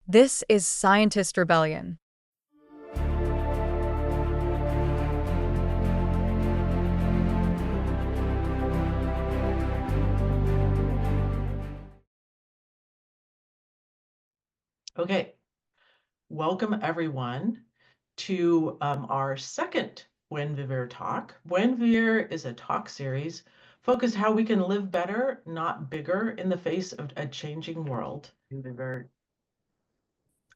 This is Scientist Rebellion. Okay, welcome everyone to our second Buen Vivir talk. Buen Vivir is a talk series focused how we can live better, not bigger, in the face of a changing world.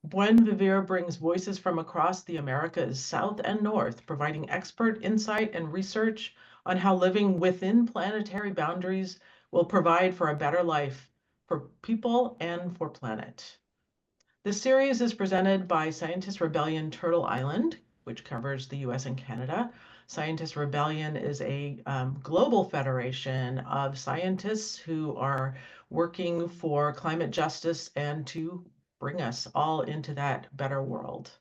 Buen Vivir brings voices from across the Americas, South and North, providing expert insight and research on how living within planetary boundaries will provide for a better life for people and for planet. This series is presented by Scientist Rebellion Turtle Island, which covers the US and Canada. Scientist Rebellion is a global federation of scientists who are working for climate justice and to bring us all into that better world.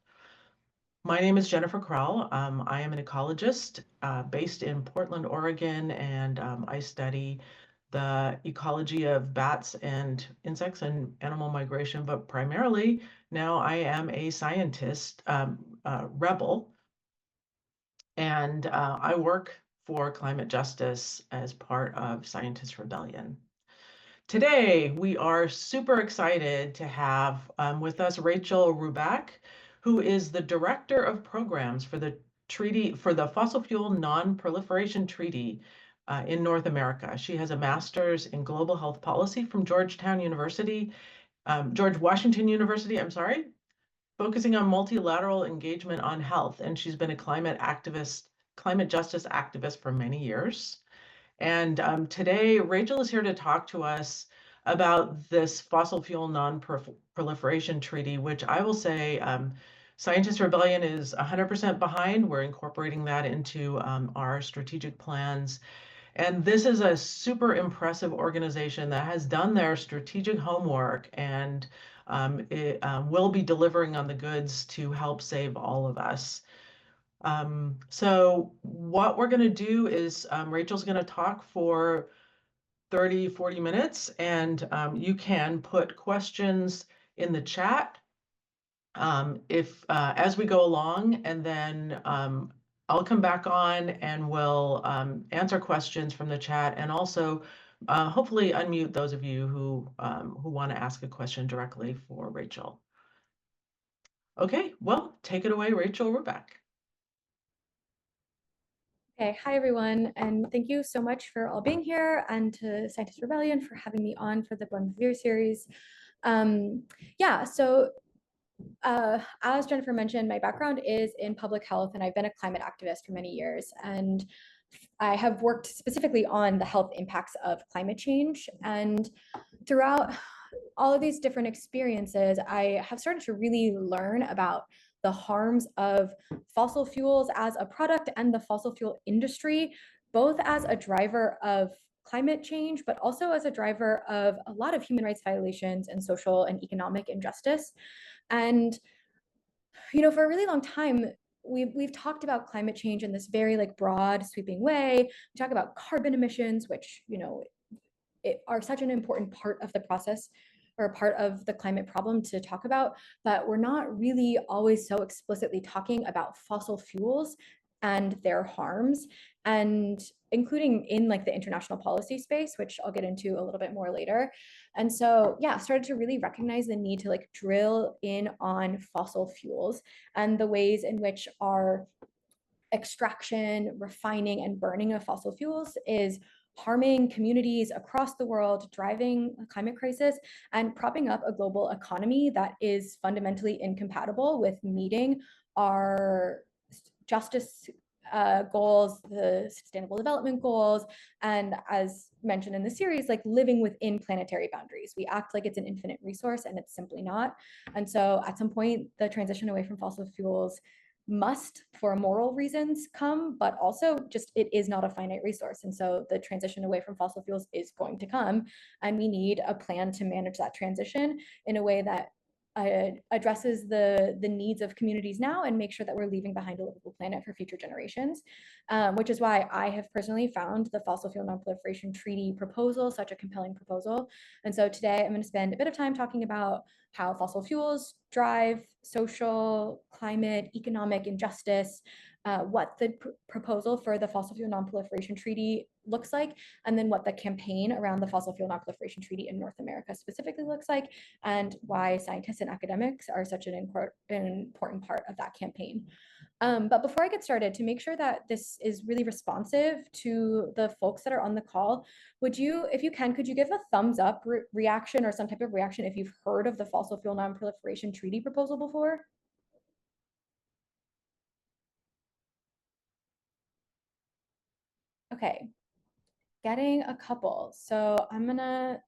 My name is Jennifer Krell. I am an ecologist based in Portland, Oregon, and I study the ecology of bats and insects and animal migration, but primarily now I am a scientist, rebel, and I work for climate justice as part of Scientist Rebellion. Today, we are super excited to have with us Rachel Ruback, who is the Director of Programs for the Fossil Fuel Non-Proliferation Treaty in North America. She has a master's in global health policy from George Washington University, I'm sorry, focusing on multilateral engagement on health. And she's been a climate justice activist for many years. And today, Rachel is here to talk to us about this fossil fuel non-proliferation treaty, which I will say Scientist Rebellion is 100% behind. We're incorporating that into our strategic plans. And this is a super impressive organization that has done their strategic homework and it will be delivering on the goods to help save all of us. So what we're going to do is Rachel's going to talk for 30, 40 minutes, and you can put questions in the chat if as we go along, and then I'll come back on and we'll answer questions from the chat and also hopefully unmute those of you who want to ask a question directly for Rachel. Okay, well, take it away, Rachel Ruback. Okay, hi everyone, and thank you so much for all being here and to Scientist Rebellion for having me on for the Buen Vivir series. As Jennifer mentioned, my background is in public health and I've been a climate activist for many years. And I have worked specifically on the health impacts of climate change. And throughout all of these different experiences, I have started to really learn about the harms of fossil fuels as a product and the fossil fuel industry, both as a driver of climate change, but also as a driver of a lot of human rights violations and social and economic injustice. And, you know, for a really long time, we've talked about climate change in this very like broad, sweeping way. We talk about carbon emissions, which, you know, are such an important part of the process or part of the climate problem to talk about, but we're not really always so explicitly talking about fossil fuels and their harms, and including in like the international policy space, which I'll get into a little bit more later. And so, yeah, started to really recognize the need to like drill in on fossil fuels and the ways in which our extraction, refining, and burning of fossil fuels is harming communities across the world, driving a climate crisis, and propping up a global economy that is fundamentally incompatible with meeting our justice goals, the sustainable development goals, and as mentioned in the series, like living within planetary boundaries. We act like it's an infinite resource and it's simply not. And so at some point, the transition away from fossil fuels must, for moral reasons, come, but also just it is not a finite resource. And so the transition away from fossil fuels is going to come, and we need a plan to manage that transition in a way that addresses the needs of communities now and make sure that we're leaving behind a livable planet for future generations, which is why I have personally found the Fossil Fuel Non-Proliferation Treaty proposal such a compelling proposal. And so today I'm going to spend a bit of time talking about how fossil fuels drive social, climate, economic injustice, what the proposal for the Fossil Fuel Non-Proliferation Treaty looks like, and then what the campaign around the Fossil Fuel Non-Proliferation Treaty in North America specifically looks like, and why scientists and academics are such an important part of that campaign. But before I get started, to make sure that this is really responsive to the folks that are on the call, would you, if you can, could you give a thumbs up reaction or some type of reaction if you've heard of the Fossil Fuel Non-Proliferation Treaty proposal before? Okay, getting a couple. So I'm gonna.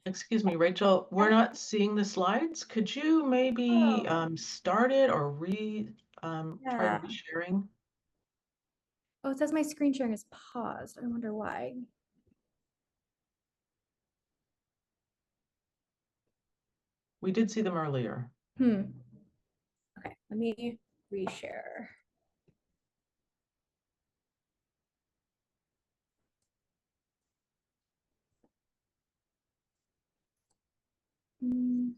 Excuse me, Rachel, we're not seeing the slides. Could you maybe Oh, start it or try yeah. resharing? Oh, it says my screen sharing is paused. I wonder why. We did see them earlier. Okay, let me reshare. Hmm.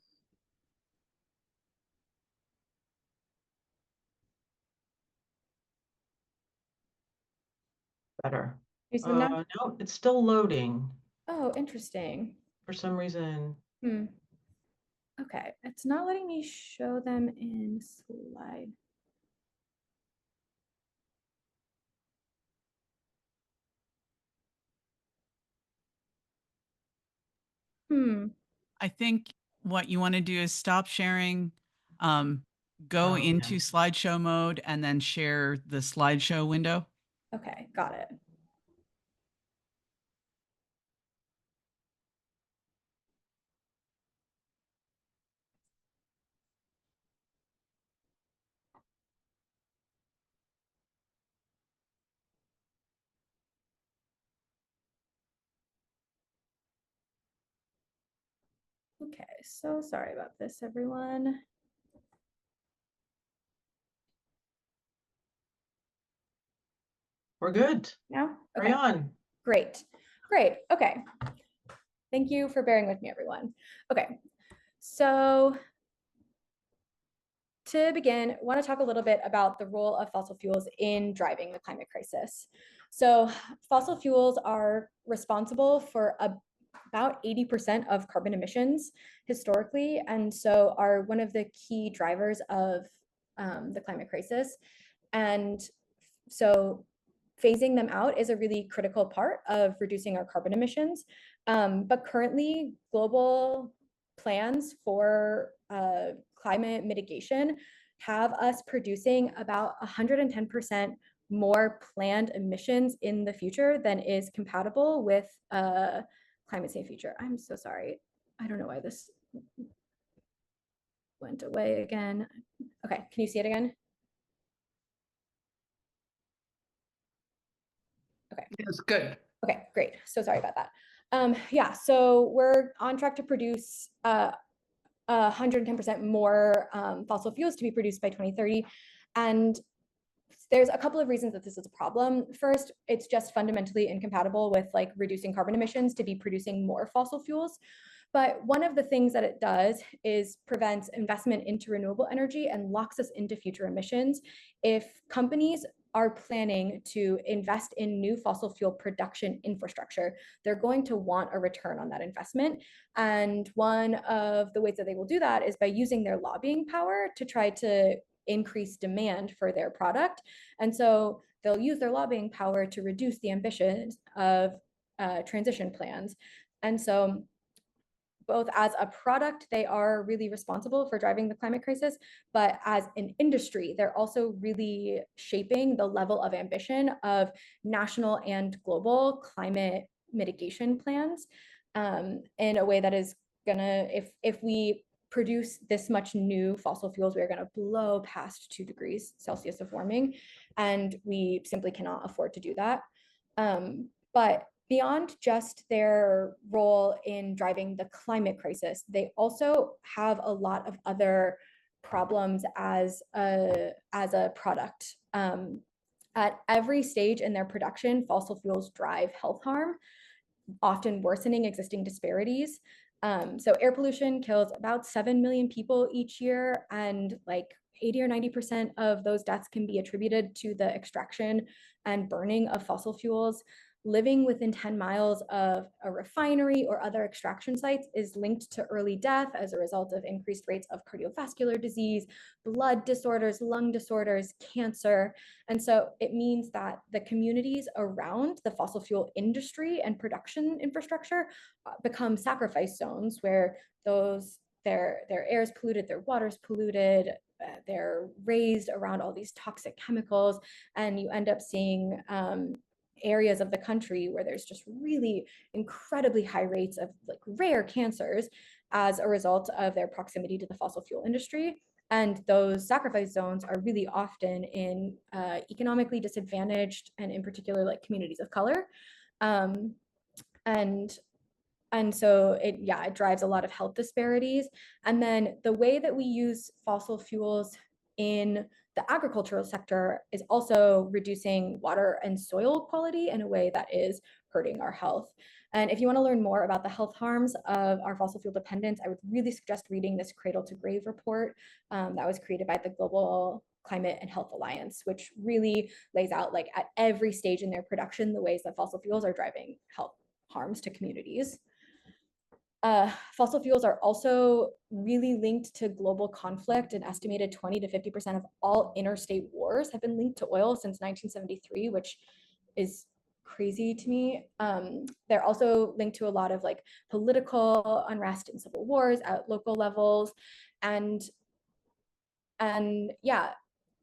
Better. You see them now? No, it's still loading Oh, interesting. for some reason. Hmm. Okay, it's not letting me show them in slide. Hmm. I think what you want to do is stop sharing, go into slideshow mode, and then share the slideshow window. Okay, got it. Okay, so sorry about this, everyone. We're good. Now? Carry Okay, on. great. Great. Okay. Thank you for bearing with me, everyone. Okay, so to begin, I want to talk a little bit about the role of fossil fuels in driving the climate crisis. So fossil fuels are responsible for about 80% of carbon emissions historically, and so are one of the key drivers of the climate crisis. And so phasing them out is a really critical part of reducing our carbon emissions. But currently, global plans for climate mitigation have us producing about 110% more planned emissions in the future than is compatible with a climate safe future. I'm so sorry. I don't know why this went away again. Okay, can you see it again? Okay. It's good. Okay, great. So sorry about that. Yeah, so we're on track to produce 110% more fossil fuels to be produced by 2030. And there's a couple of reasons that this is a problem. First, it's just fundamentally incompatible with like reducing carbon emissions to be producing more fossil fuels. But one of the things that it does is prevents investment into renewable energy and locks us into future emissions. If companies are planning to invest in new fossil fuel production infrastructure, they're going to want a return on that investment. And one of the ways that they will do that is by using their lobbying power to try to increase demand for their product. And so they'll use their lobbying power to reduce the ambitions of transition plans. And so both as a product, they are really responsible for driving the climate crisis, but as an industry, they're also really shaping the level of ambition of national and global climate mitigation plans in a way that is gonna, if we produce this much new fossil fuels, we are gonna blow past 2 degrees Celsius of warming, and we simply cannot afford to do that. But beyond just their role in driving the climate crisis, they also have a lot of other problems as a product. At every stage in their production, fossil fuels drive health harm, often worsening existing disparities. So air pollution kills about 7 million people each year, and like 80 or 90% of those deaths can be attributed to the extraction and burning of fossil fuels. Living within 10 miles of a refinery or other extraction sites is linked to early death as a result of increased rates of cardiovascular disease, blood disorders, lung disorders, cancer. And so it means that the communities around the fossil fuel industry and production infrastructure become sacrifice zones where their air is polluted, their water is polluted, they're raised around all these toxic chemicals, and you end up seeing areas of the country where there's just really incredibly high rates of like rare cancers as a result of their proximity to the fossil fuel industry. And those sacrifice zones are really often in economically disadvantaged and in particular like communities of color. And so it drives a lot of health disparities. And then the way that we use fossil fuels in the agricultural sector is also reducing water and soil quality in a way that is hurting our health. And if you want to learn more about the health harms of our fossil fuel dependence, I would really suggest reading this Cradle to Grave report that was created by the Global Climate and Health Alliance, which really lays out like at every stage in their production, the ways that fossil fuels are driving health harms to communities. Fossil fuels are also really linked to global conflict. An estimated 20 to 50% of all interstate wars have been linked to oil since 1973, which is crazy to me. They're also linked to a lot of like political unrest and civil wars at local levels. And yeah,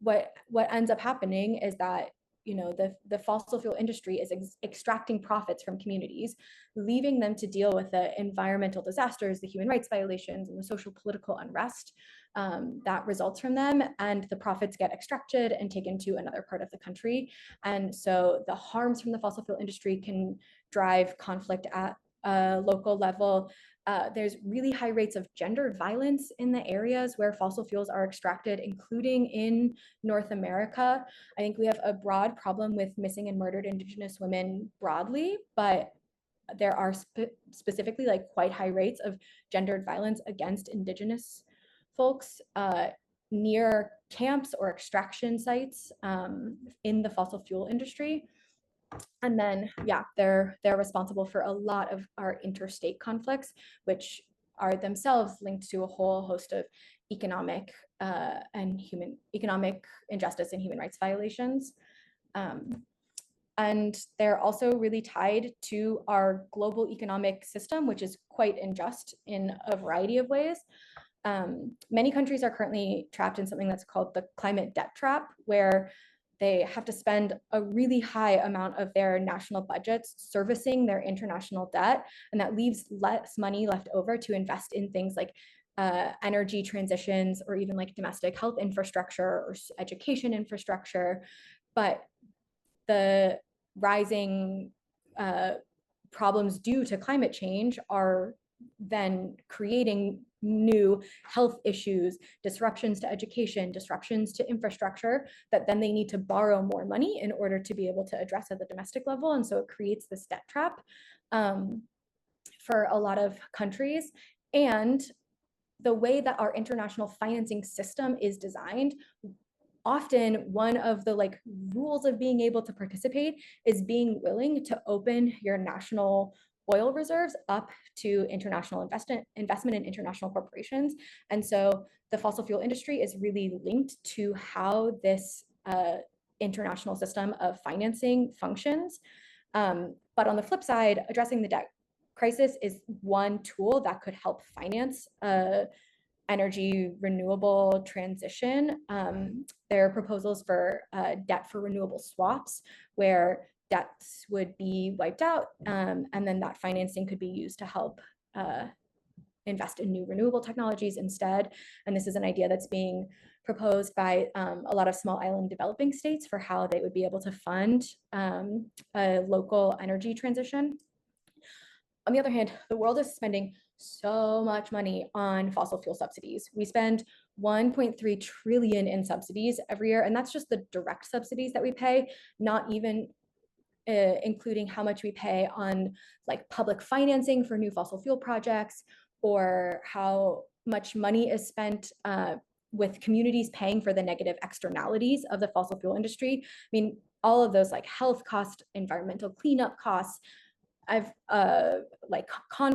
what ends up happening is that the fossil fuel industry is extracting profits from communities, leaving them to deal with the environmental disasters, the human rights violations, and the social political unrest that results from them. And the profits get extracted and taken to another part of the country. And so the harms from the fossil fuel industry can drive conflict at a local level. There's really high rates of gendered violence in the areas where fossil fuels are extracted, including in North America. I think we have a broad problem with missing and murdered Indigenous women broadly, but there are specifically like quite high rates of gendered violence against Indigenous folks near camps or extraction sites in the fossil fuel industry. And then, they're responsible for a lot of our interstate conflicts, which are themselves linked to a whole host of economic injustice and human rights violations. And they're also really tied to our global economic system, which is quite unjust in a variety of ways. Many countries are currently trapped in something that's called the climate debt trap, where they have to spend a really high amount of their national budgets servicing their international debt, and that leaves less money left over to invest in things like energy transitions or even like domestic health infrastructure or education infrastructure. But the rising problems due to climate change are then creating new health issues, disruptions to education, disruptions to infrastructure that then they need to borrow more money in order to be able to address at the domestic level. And so it creates this debt trap for a lot of countries. And the way that our international financing system is designed, often one of the like rules of being able to participate is being willing to open your national oil reserves up to international investment in international corporations. And so the fossil fuel industry is really linked to how this international system of financing functions. But on the flip side, addressing the debt crisis is one tool that could help finance energy renewable transition. There are proposals for debt for renewable swaps, where debts would be wiped out, and then that financing could be used to help invest in new renewable technologies instead. And this is an idea that's being proposed by a lot of small island developing states for how they would be able to fund a local energy transition. On the other hand, the world is spending so much money on fossil fuel subsidies. We spend 1.3 trillion in subsidies every year, and that's just the direct subsidies that we pay, not even including how much we pay on like public financing for new fossil fuel projects, or how much money is spent with communities paying for the negative externalities of the fossil fuel industry. I mean, all of those like health costs, environmental cleanup costs,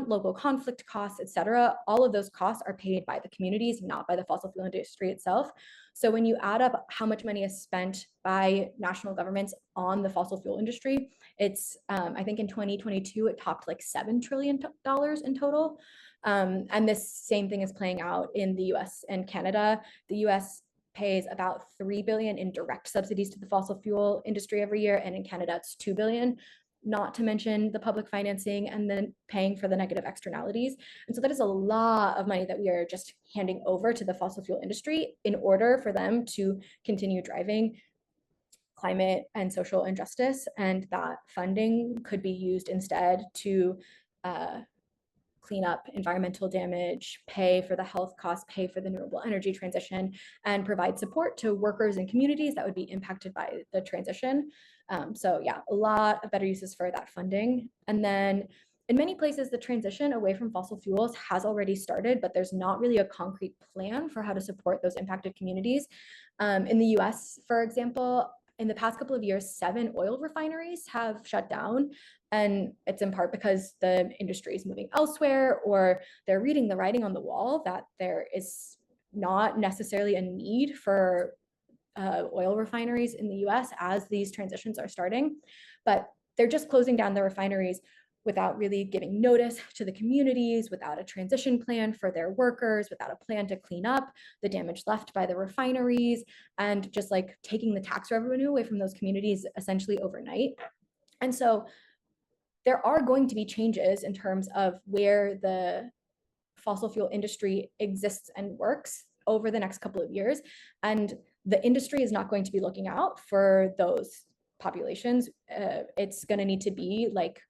local conflict costs, et cetera, all of those costs are paid by the communities, not by the fossil fuel industry itself. So when you add up how much money is spent by national governments on the fossil fuel industry, it's, I think in 2022, it topped like $7 trillion in total. And this same thing is playing out in the US and Canada. The US pays about 3 billion in direct subsidies to the fossil fuel industry every year, and in Canada it's 2 billion, not to mention the public financing and then paying for the negative externalities. And so that is a lot of money that we are just handing over to the fossil fuel industry in order for them to continue driving climate and social injustice. And that funding could be used instead to clean up environmental damage, pay for the health costs, pay for the renewable energy transition, and provide support to workers and communities that would be impacted by the transition. So yeah, a lot of better uses for that funding. And then in many places, the transition away from fossil fuels has already started, but there's not really a concrete plan for how to support those impacted communities. In the US, for example, in the past couple of years, 7 oil refineries have shut down. And it's in part because the industry is moving elsewhere, or they're reading the writing on the wall that there is not necessarily a need for oil refineries in the US as these transitions are starting. But they're just closing down the refineries without really giving notice to the communities, without a transition plan for their workers, without a plan to clean up the damage left by the refineries, and just like taking the tax revenue away from those communities essentially overnight. And so there are going to be changes in terms of where the fossil fuel industry exists and works over the next couple of years. And the industry is not going to be looking out for those populations. It's going to need to be like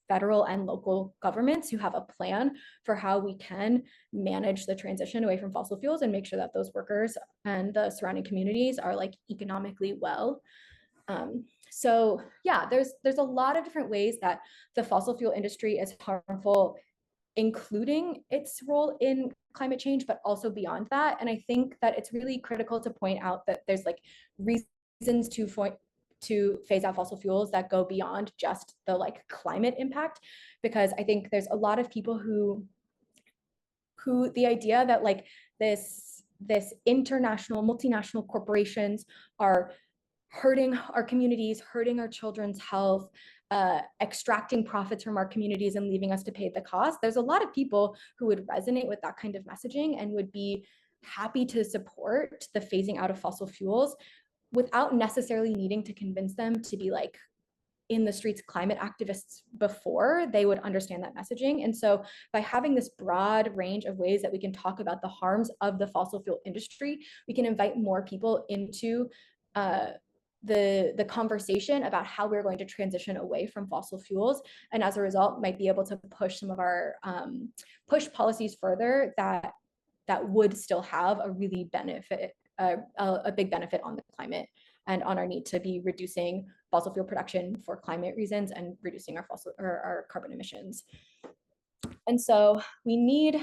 federal and local governments who have a plan for how we can manage the transition away from fossil fuels and make sure that those workers and the surrounding communities are like economically well. So yeah, there's a lot of different ways that the fossil fuel industry is harmful, including its role in climate change, but also beyond that. And I think that it's really critical to point out that there's like reasons to phase out fossil fuels that go beyond just the like climate impact, because I think there's a lot of people who the idea that like this international multinational corporations are hurting our communities, hurting our children's health, extracting profits from our communities and leaving us to pay the cost. There's a lot of people who would resonate with that kind of messaging and would be happy to support the phasing out of fossil fuels without necessarily needing to convince them to be like in the streets climate activists before they would understand that messaging. And so by having this broad range of ways that we can talk about the harms of the fossil fuel industry, we can invite more people into the conversation about how we're going to transition away from fossil fuels, and as a result might be able to push some of our push policies further that would still have a really benefit, a big benefit on the climate and on our need to be reducing fossil fuel production for climate reasons and reducing our our carbon emissions. And so we need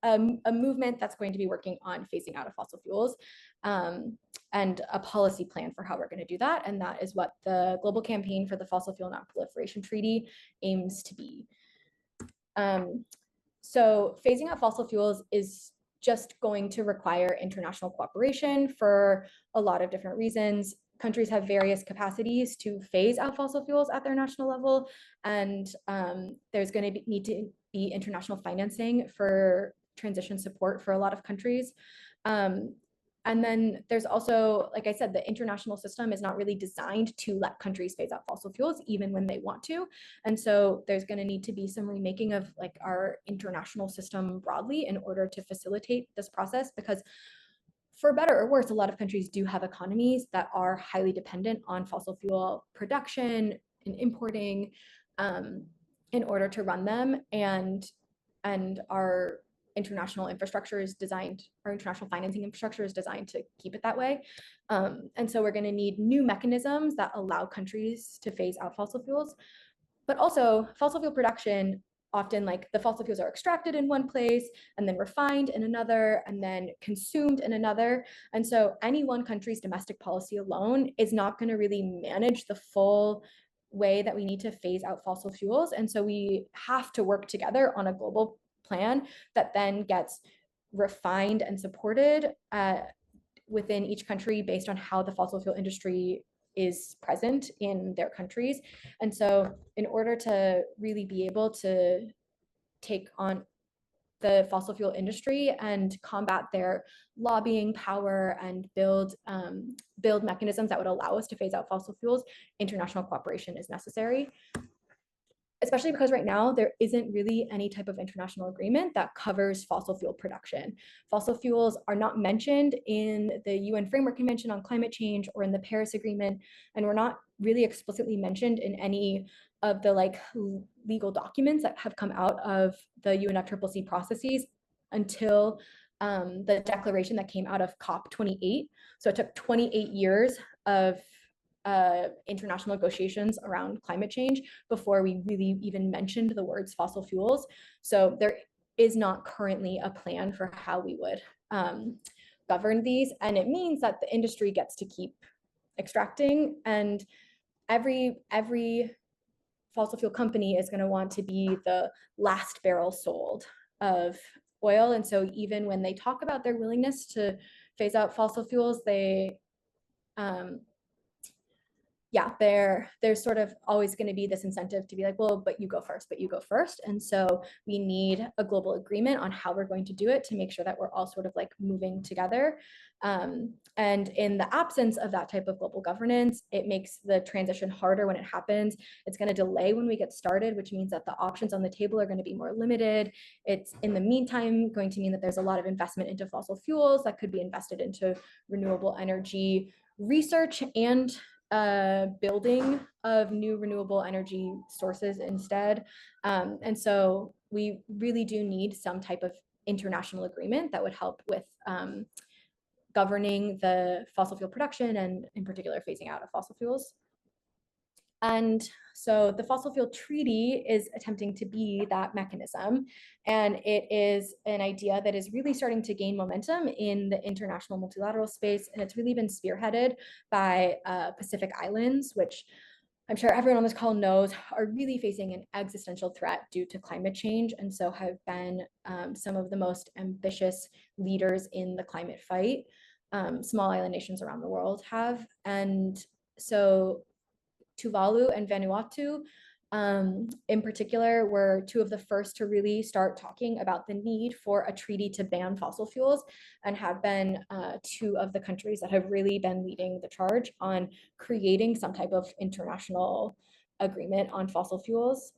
a movement that's going to be working on phasing out of fossil fuels, and a policy plan for how we're going to do that. And that is what the Global Campaign for the Fossil Fuel Non-Proliferation Treaty aims to be. So phasing out fossil fuels is just going to require international cooperation for a lot of different reasons. Countries have various capacities to phase out fossil fuels at their national level, and there's going to need to be international financing for transition support for a lot of countries. And then there's also, like I said, the international system is not really designed to let countries phase out fossil fuels, even when they want to. And so there's going to need to be some remaking of like our international system broadly in order to facilitate this process, because for better or worse, a lot of countries do have economies that are highly dependent on fossil fuel production and importing in order to run them. And our international infrastructure is designed, our international financing infrastructure is designed to keep it that way. And so we're going to need new mechanisms that allow countries to phase out fossil fuels. But also fossil fuel production, often like the fossil fuels are extracted in one place and then refined in another and then consumed in another. And so any one country's domestic policy alone is not going to really manage the full way that we need to phase out fossil fuels. And so we have to work together on a global plan that then gets refined and supported within each country based on how the fossil fuel industry is present in their countries. And so in order to really be able to take on the fossil fuel industry and combat their lobbying power and build mechanisms that would allow us to phase out fossil fuels, international cooperation is necessary. Especially because right now there isn't really any type of international agreement that covers fossil fuel production. Fossil fuels are not mentioned in the UN Framework Convention on Climate Change or in the Paris Agreement, and we're not really explicitly mentioned in any of the like legal documents that have come out of the UNFCCC processes until the declaration that came out of COP28. So it took 28 years of international negotiations around climate change before we really even mentioned the words fossil fuels. So there is not currently a plan for how we would govern these. And it means that the industry gets to keep extracting, and every fossil fuel company is going to want to be the last barrel sold of oil. And so even when they talk about their willingness to phase out fossil fuels, there's sort of always going to be this incentive to be like, well, but you go first. And so we need a global agreement on how we're going to do it to make sure that we're all sort of like moving together. And in the absence of that type of global governance, it makes the transition harder when it happens. It's going to delay when we get started, which means that the options on the table are going to be more limited. It's in the meantime going to mean that there's a lot of investment into fossil fuels that could be invested into renewable energy research and building of new renewable energy sources instead. And so we really do need some type of international agreement that would help with governing the fossil fuel production and in particular phasing out of fossil fuels. And so the Fossil Fuel Treaty is attempting to be that mechanism. And it is an idea that is really starting to gain momentum in the international multilateral space. And it's really been spearheaded by Pacific Islands, which I'm sure everyone on this call knows are really facing an existential threat due to climate change, and so have been some of the most ambitious leaders in the climate fight. Small island nations around the world have. And so Tuvalu and Vanuatu, in particular, were two of the first to really start talking about the need for a treaty to ban fossil fuels, and have been two of the countries that have really been leading the charge on creating some type of international agreement on fossil fuels.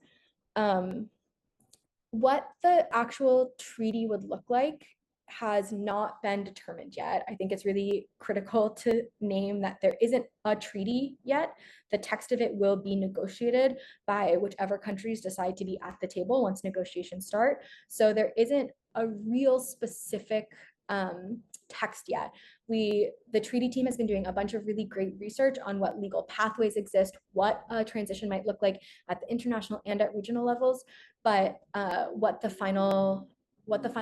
What the actual treaty would look like has not been determined yet. I think it's really critical to name that there isn't a treaty yet. The text of it will be negotiated by whichever countries decide to be at the table once negotiations start. So there isn't a real specific text yet. The treaty team has been doing a bunch of really great research on what legal pathways exist, what a transition might look like at the international and at regional levels, but what the final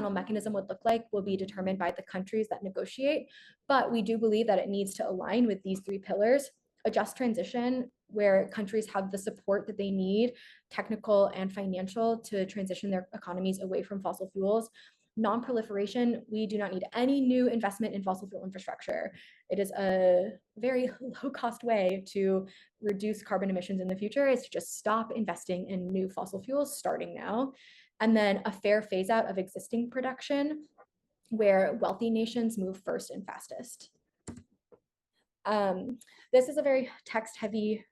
mechanism would look like will be determined by the countries that negotiate. But we do believe that it needs to align with these three pillars: a just transition where countries have the support that they need, technical and financial, to transition their economies away from fossil fuels. Non-proliferation, we do not need any new investment in fossil fuel infrastructure. It is a very low-cost way to reduce carbon emissions in the future, is to just stop investing in new fossil fuels starting now. And then a fair phase out of existing production. where wealthy nations move first and fastest. This is a very text-heavy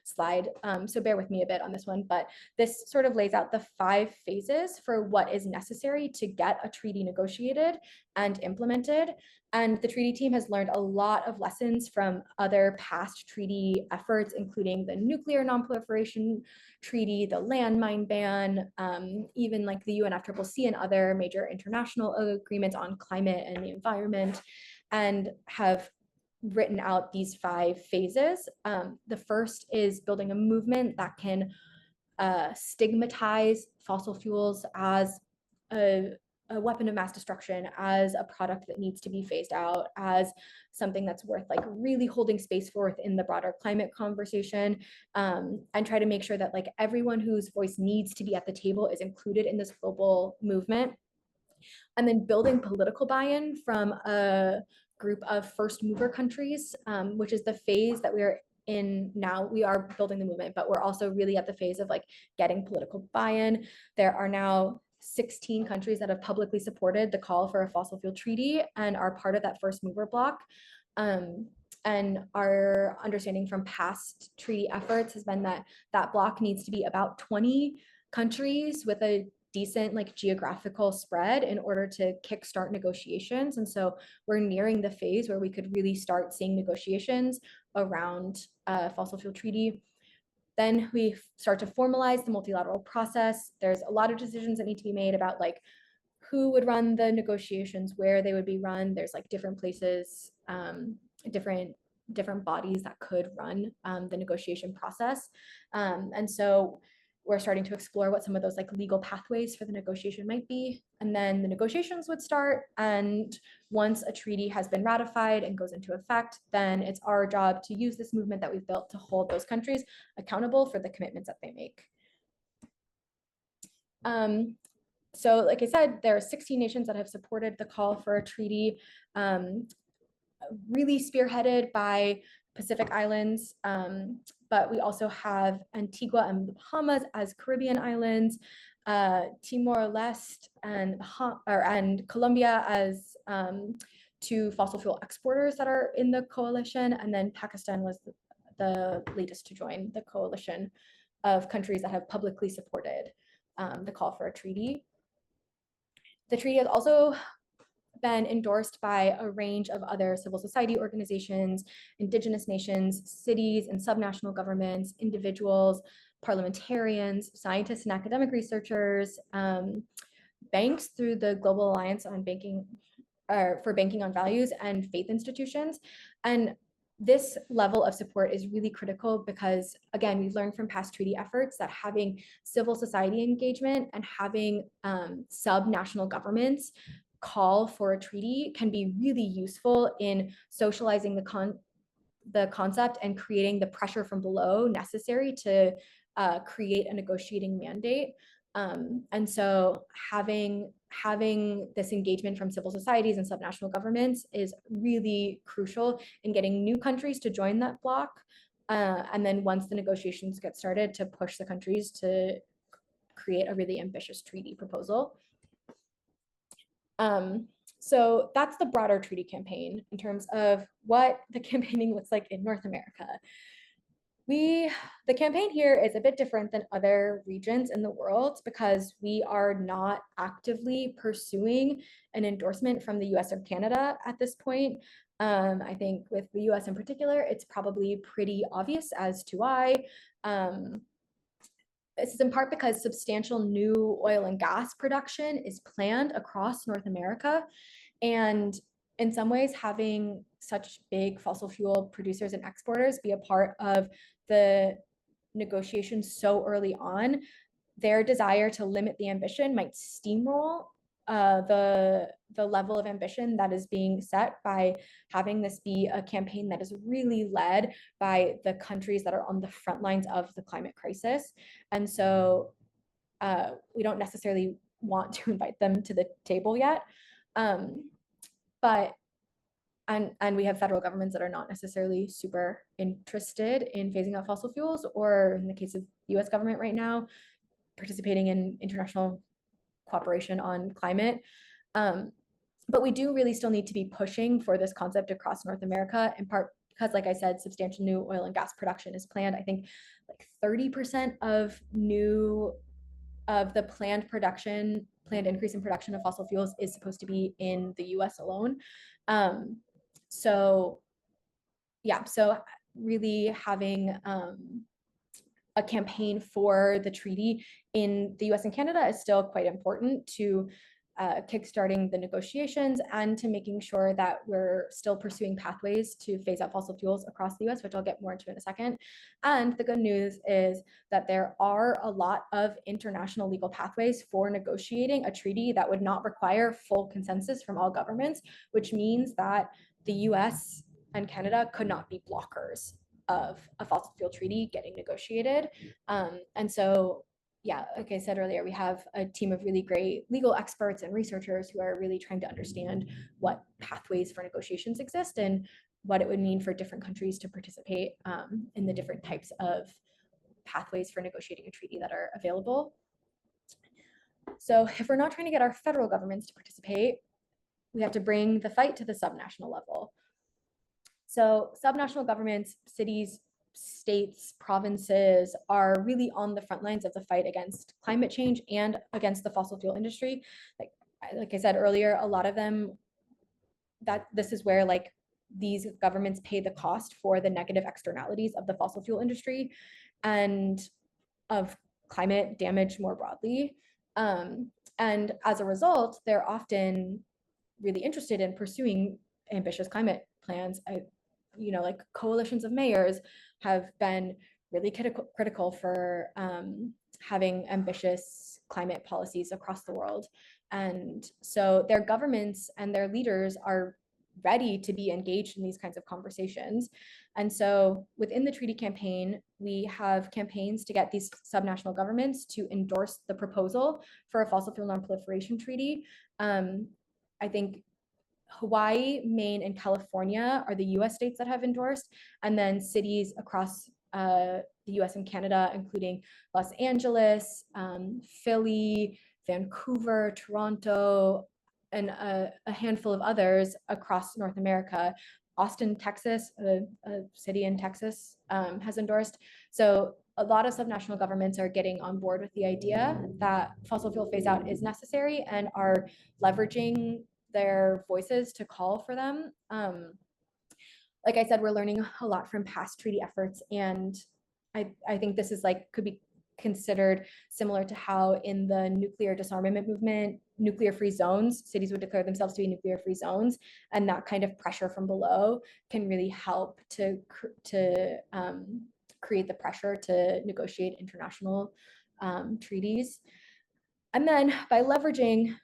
slide, so bear with me a bit on this one, but this sort of lays out the 5 phases for what is necessary to get a treaty negotiated and implemented. And the treaty team has learned a lot of lessons from other past treaty efforts, including the nuclear non-proliferation treaty, the landmine ban, even like the UNFCCC and other major international agreements on climate and the environment, and have written out these 5 phases. The first is building a movement that can stigmatize fossil fuels as a weapon of mass destruction, as a product that needs to be phased out, as something that's worth like really holding space for within the broader climate conversation, and try to make sure that like everyone whose voice needs to be at the table is included in this global movement. And then building political buy-in from a group of first mover countries, which is the phase that we are in now. We are building the movement, but we're also really at the phase of like getting political buy-in. There are now 16 countries that have publicly supported the call for a fossil fuel treaty and are part of that first mover block. And our understanding from past treaty efforts has been that that block needs to be about 20 countries with a decent like geographical spread in order to kickstart negotiations. And so we're nearing the phase where we could really start seeing negotiations around a fossil fuel treaty. Then we start to formalize the multilateral process. There's a lot of decisions that need to be made about like who would run the negotiations, where they would be run. There's like different places, different bodies that could run the negotiation process. And so we're starting to explore what some of those like legal pathways for the negotiation might be. And then the negotiations would start. And once a treaty has been ratified and goes into effect, then it's our job to use this movement that we've built to hold those countries accountable for the commitments that they make. So like I said, there are 16 nations that have supported the call for a treaty, really spearheaded by Pacific Islands, but we also have Antigua and the Bahamas as Caribbean islands, Timor-Leste and Colombia as 2 fossil fuel exporters that are in the coalition, and then Pakistan was the latest to join the coalition of countries that have publicly supported the call for a treaty. The treaty has also been endorsed by a range of other civil society organizations, indigenous nations, cities and subnational governments, individuals, parliamentarians, scientists and academic researchers, banks through the Global Alliance on Banking for Banking on Values, and faith institutions. And this level of support is really critical because, again, we've learned from past treaty efforts that having civil society engagement and having subnational governments call for a treaty can be really useful in socializing the concept and creating the pressure from below necessary to create a negotiating mandate. And so having this engagement from civil societies and subnational governments is really crucial in getting new countries to join that bloc. And then once the negotiations get started, to push the countries to create a really ambitious treaty proposal. So that's the broader treaty campaign in terms of what the campaigning looks like in North America. The campaign here is a bit different than other regions in the world because we are not actively pursuing an endorsement from the US or Canada at this point. I think with the US in particular, it's probably pretty obvious as to why. This is in part because substantial new oil and gas production is planned across North America. And in some ways, having such big fossil fuel producers and exporters be a part of the negotiations so early on, their desire to limit the ambition might steamroll the level of ambition that is being set by having this be a campaign that is really led by the countries that are on the front lines of the climate crisis. And so we don't necessarily want to invite them to the table yet. But we have federal governments that are not necessarily super interested in phasing out fossil fuels, or in the case of US government right now, participating in international cooperation on climate. But we do really still need to be pushing for this concept across North America, in part because, like I said, substantial new oil and gas production is planned. I think like 30% of the planned increase in production of fossil fuels is supposed to be in the US alone. So really having a campaign for the treaty in the US and Canada is still quite important to kickstarting the negotiations and to making sure that we're still pursuing pathways to phase out fossil fuels across the US, which I'll get more into in a second. And the good news is that there are a lot of international legal pathways for negotiating a treaty that would not require full consensus from all governments, which means that the US and Canada could not be blockers of a fossil fuel treaty getting negotiated. And so, yeah, like I said earlier, we have a team of really great legal experts and researchers who are really trying to understand what pathways for negotiations exist and what it would mean for different countries to participate in the different types of pathways for negotiating a treaty that are available. So if we're not trying to get our federal governments to participate, we have to bring the fight to the subnational level. So subnational governments, cities, states, provinces are really on the front lines of the fight against climate change and against the fossil fuel industry. Like I said earlier, a lot of them, that this is where like these governments pay the cost for the negative externalities of the fossil fuel industry and of climate damage more broadly. And as a result, they're often really interested in pursuing ambitious climate plans. Like coalitions of mayors have been really critical for having ambitious climate policies across the world. And so their governments and their leaders are ready to be engaged in these kinds of conversations. And so within the treaty campaign, we have campaigns to get these subnational governments to endorse the proposal for a fossil fuel non-proliferation treaty. I think Hawaii, Maine, and California are the US states that have endorsed, and then cities across the US and Canada, including Los Angeles, Philly, Vancouver, Toronto, and a handful of others across North America. Austin, Texas, a city in Texas, has endorsed. So a lot of subnational governments are getting on board with the idea that fossil fuel phase out is necessary and are leveraging their voices to call for them. Like I said, we're learning a lot from past treaty efforts, and I think this is could be considered similar to how in the nuclear disarmament movement, nuclear-free zones, cities would declare themselves to be nuclear-free zones, and that kind of pressure from below can really help to create the pressure to negotiate international treaties. And then by leveraging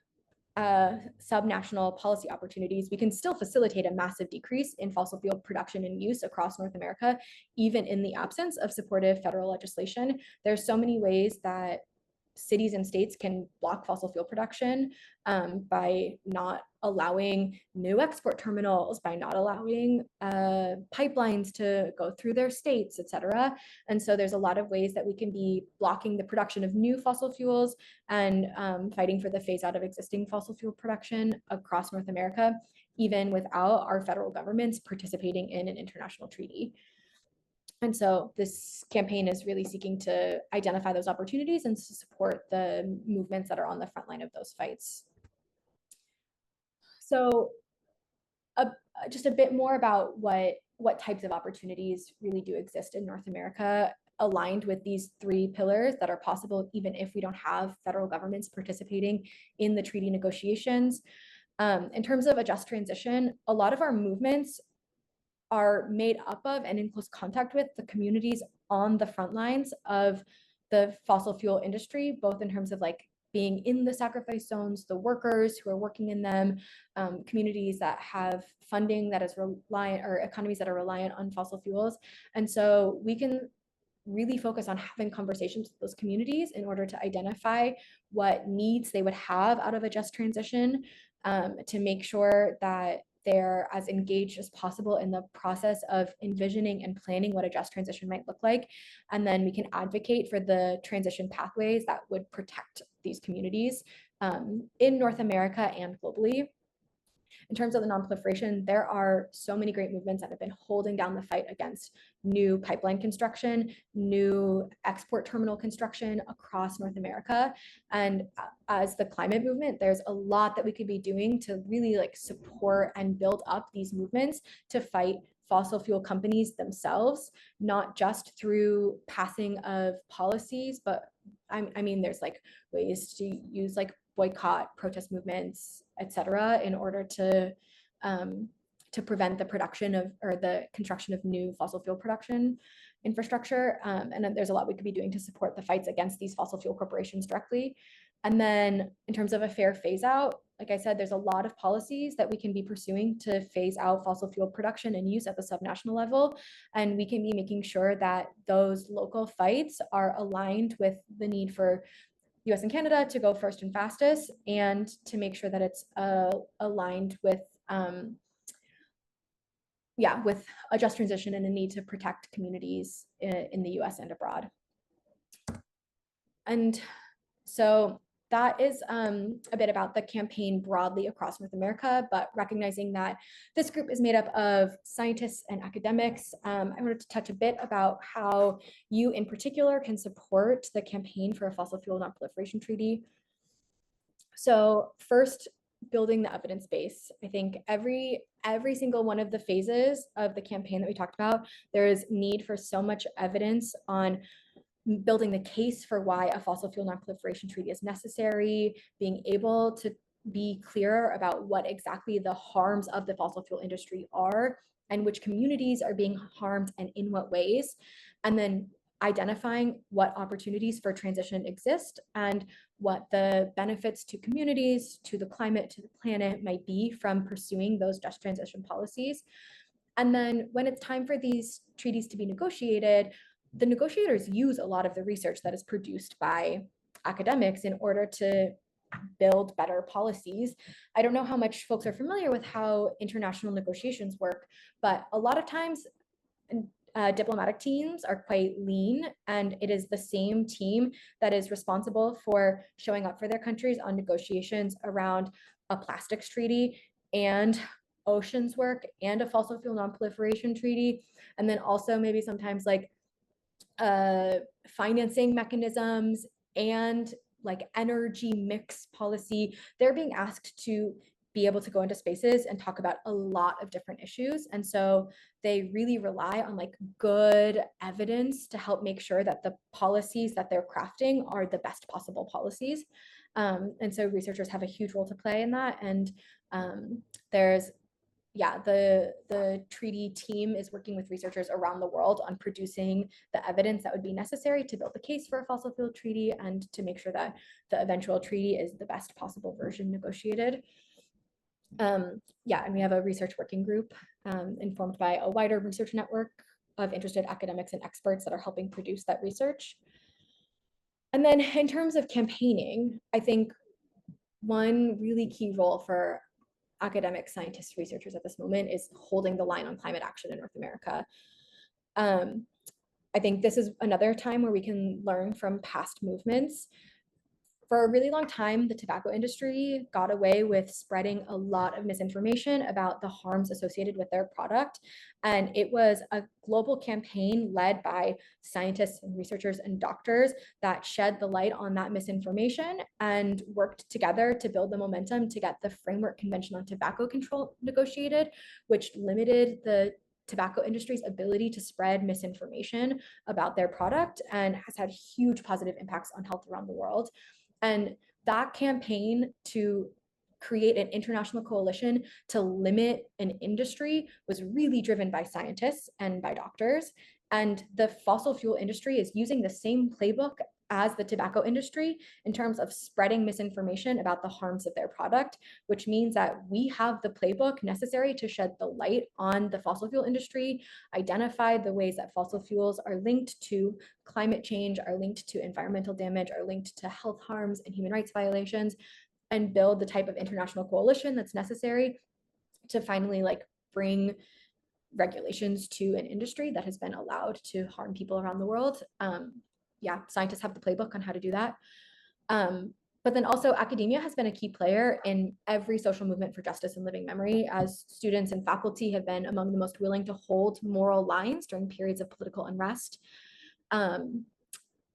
subnational policy opportunities, we can still facilitate a massive decrease in fossil fuel production and use across North America, even in the absence of supportive federal legislation. There's so many ways that cities and states can block fossil fuel production by not allowing new export terminals, by not allowing pipelines to go through their states, et cetera. And so there's a lot of ways that we can be blocking the production of new fossil fuels and fighting for the phase out of existing fossil fuel production across North America, even without our federal governments participating in an international treaty. And so this campaign is really seeking to identify those opportunities and to support the movements that are on the front line of those fights. So just a bit more about what types of opportunities really do exist in North America, aligned with these three pillars that are possible even if we don't have federal governments participating in the treaty negotiations. In terms of a just transition, a lot of our movements are made up of and in close contact with the communities on the front lines of the fossil fuel industry, both in terms of being in the sacrifice zones, the workers who are working in them, communities that have funding that is reliant, or economies that are reliant on fossil fuels. And so we can really focus on having conversations with those communities in order to identify what needs they would have out of a just transition, to make sure that they're as engaged as possible in the process of envisioning and planning what a just transition might look like. And then we can advocate for the transition pathways that would protect these communities in North America and globally. In terms of the non-proliferation, there are so many great movements that have been holding down the fight against new pipeline construction, new export terminal construction across North America. And as the climate movement, there's a lot that we could be doing to really like support and build up these movements to fight fossil fuel companies themselves, not just through passing of policies, but I mean, there's like ways to use like boycott, protest movements, et cetera, in order to prevent the production of or the construction of new fossil fuel production infrastructure. And then there's a lot we could be doing to support the fights against these fossil fuel corporations directly. And then in terms of a fair phase out, like I said, there's a lot of policies that we can be pursuing to phase out fossil fuel production and use at the subnational level. And we can be making sure that those local fights are aligned with the need for US and Canada to go first and fastest, and to make sure that it's aligned with with a just transition and a need to protect communities in the US and abroad. And so that is a bit about the campaign broadly across North America, but recognizing that this group is made up of scientists and academics, I wanted to touch a bit about how you in particular can support the campaign for a fossil fuel non-proliferation treaty. So first, building the evidence base. I think every single one of the phases of the campaign that we talked about, there is need for so much evidence on building the case for why a fossil fuel non-proliferation treaty is necessary, being able to be clearer about what exactly the harms of the fossil fuel industry are and which communities are being harmed and in what ways, and then identifying what opportunities for transition exist and what the benefits to communities, to the climate, to the planet might be from pursuing those just transition policies. And then when it's time for these treaties to be negotiated, the negotiators use a lot of the research that is produced by academics in order to build better policies. I don't know how much folks are familiar with how international negotiations work, but a lot of times diplomatic teams are quite lean, and it is the same team that is responsible for showing up for their countries on negotiations around a plastics treaty and oceans work and a fossil fuel non-proliferation treaty, and then also maybe sometimes like financing mechanisms and like energy mix policy. They're being asked to be able to go into spaces and talk about a lot of different issues. And so they really rely on like good evidence to help make sure that the policies that they're crafting are the best possible policies. And so researchers have a huge role to play in that. And there's the treaty team is working with researchers around the world on producing the evidence that would be necessary to build the case for a fossil fuel treaty and to make sure that the eventual treaty is the best possible version negotiated. And we have a research working group informed by a wider research network of interested academics and experts that are helping produce that research. And then in terms of campaigning, I think one really key role for academic scientists, researchers at this moment is holding the line on climate action in North America. I think this is another time where we can learn from past movements. For a really long time, the tobacco industry got away with spreading a lot of misinformation about the harms associated with their product. And it was a global campaign led by scientists and researchers and doctors that shed the light on that misinformation and worked together to build the momentum to get the Framework Convention on Tobacco Control negotiated, which limited the tobacco industry's ability to spread misinformation about their product and has had huge positive impacts on health around the world. And that campaign to create an international coalition to limit an industry was really driven by scientists and by doctors. And the fossil fuel industry is using the same playbook as the tobacco industry in terms of spreading misinformation about the harms of their product, which means that we have the playbook necessary to shed the light on the fossil fuel industry, identify the ways that fossil fuels are linked to climate change, are linked to environmental damage, are linked to health harms and human rights violations, and build the type of international coalition that's necessary to finally like bring regulations to an industry that has been allowed to harm people around the world. Scientists have the playbook on how to do that. But But then also academia has been a key player in every social movement for justice and living memory, as students and faculty have been among the most willing to hold moral lines during periods of political unrest. And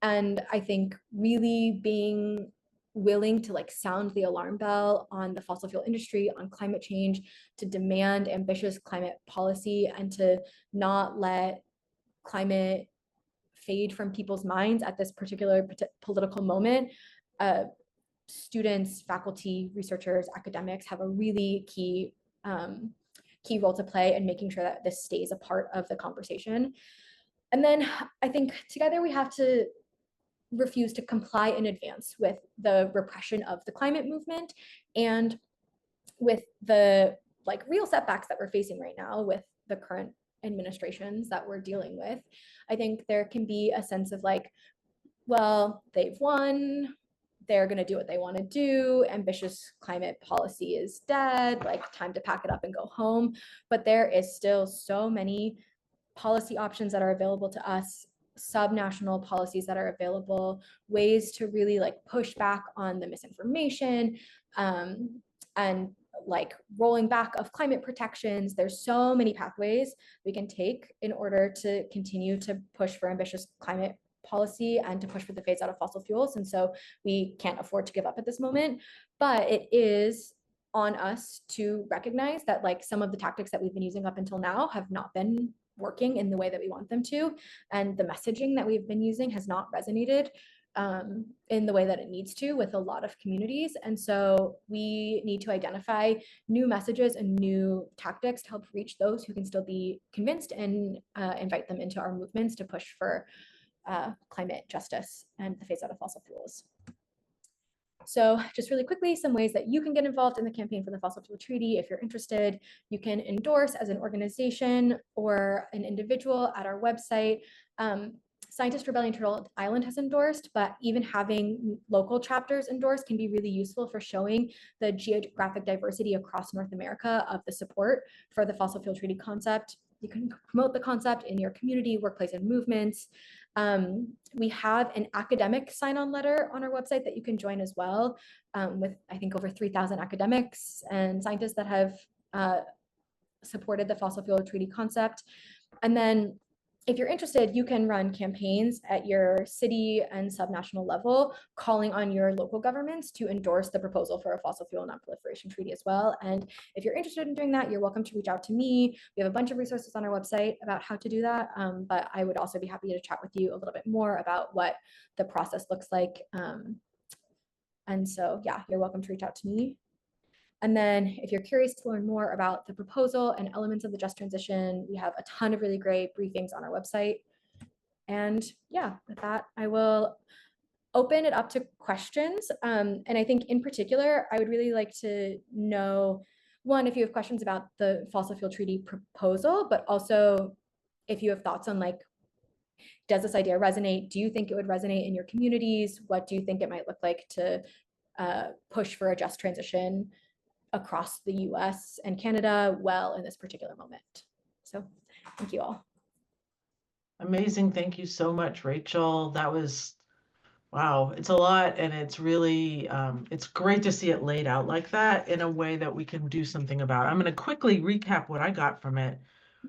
I think really being willing to like sound the alarm bell on the fossil fuel industry, on climate change, to demand ambitious climate policy, and to not let climate fade from people's minds at this particular political moment. Students, faculty, researchers, academics have a really key role to play in making sure that this stays a part of the conversation. And then I think together we have to refuse to comply in advance with the repression of the climate movement and with the like real setbacks that we're facing right now with the current administrations that we're dealing with. I think there can be a sense of like, well, they've won, they're going to do what they want to do, ambitious climate policy is dead, like time to pack it up and go home. But there is still so many policy options that are available to us, subnational policies that are available, ways to really like push back on the misinformation, and like rolling back of climate protections. There's so many pathways we can take in order to continue to push for ambitious climate policy and to push for the phase out of fossil fuels. And so we can't afford to give up at this moment, but it is on us to recognize that like some of the tactics that we've been using up until now have not been working in the way that we want them to, and the messaging that we've been using has not resonated in the way that it needs to with a lot of communities. And so we need to identify new messages and new tactics to help reach those who can still be convinced, and invite them into our movements to push for climate justice and the phase out of fossil fuels. So just really quickly, some ways that you can get involved in the campaign for the Fossil Fuel Treaty. If you're interested, you can endorse as an organization or an individual at our website. Scientist Rebellion Turtle Island has endorsed, but even having local chapters endorse can be really useful for showing the geographic diversity across North America of the support for the Fossil Fuel Treaty concept. You can promote the concept in your community, workplace, and movements. We have an academic sign-on letter on our website that you can join as well, with I think over 3,000 academics and scientists that have supported the fossil fuel treaty concept. And then if you're interested, you can run campaigns at your city and subnational level, calling on your local governments to endorse the proposal for a fossil fuel non-proliferation treaty as well. And if you're interested in doing that, you're welcome to reach out to me. We have a bunch of resources on our website about how to do that, but I would also be happy to chat with you a little bit more about what the process looks like. And so, yeah, you're welcome to reach out to me. And then if you're curious to learn more about the proposal and elements of the just transition, we have a ton of really great briefings on our website. And yeah, with that, I will open it up to questions. And I think in particular, I would really like to know, one, if you have questions about the fossil fuel treaty proposal, but also if you have thoughts on like, does this idea resonate? Do you think it would resonate in your communities? What do you think it might look like to push for a just transition across the US and Canada well in this particular moment? So thank you all. Amazing. Thank you so much, Rachel. That was, wow, it's a lot, and it's really, it's great to see it laid out like that in a way that we can do something about. I'm going to quickly recap what I got from it.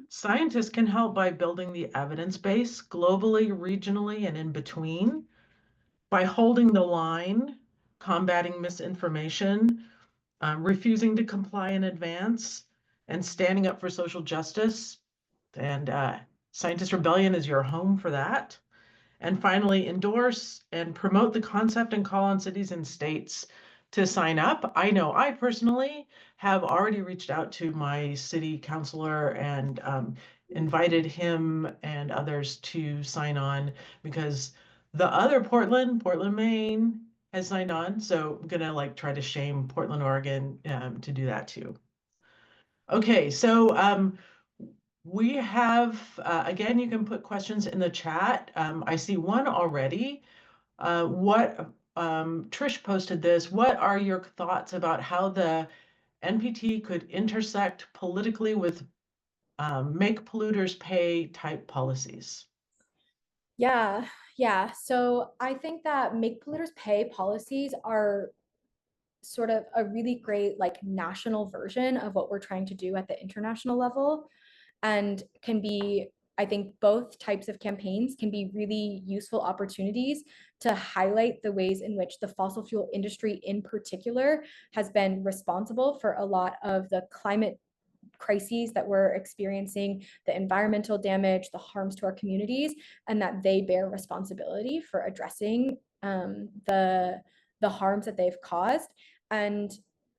Scientists can help by building the evidence base globally, regionally, and in between, by holding the line, combating misinformation, refusing to comply in advance, and standing up for social justice. And Scientist Rebellion is your home for that. And finally, endorse and promote the concept and call on cities and states to sign up. I know I personally have already reached out to my city councilor and invited him and others to sign on, because the other Portland, Maine has signed on. So I'm gonna like try to shame Portland, Oregon to do that too. Okay, so we have, again, you can put questions in the chat. I see one already. Trish posted this. What are your thoughts about how the NPT could intersect politically with make polluters pay type policies? Yeah. So I think that make polluters pay policies are sort of a really great like national version of what we're trying to do at the international level, and can be, I think both types of campaigns can be really useful opportunities to highlight the ways in which the fossil fuel industry in particular has been responsible for a lot of the climate crises that we're experiencing, the environmental damage, the harms to our communities, and that they bear responsibility for addressing the harms that they've caused. And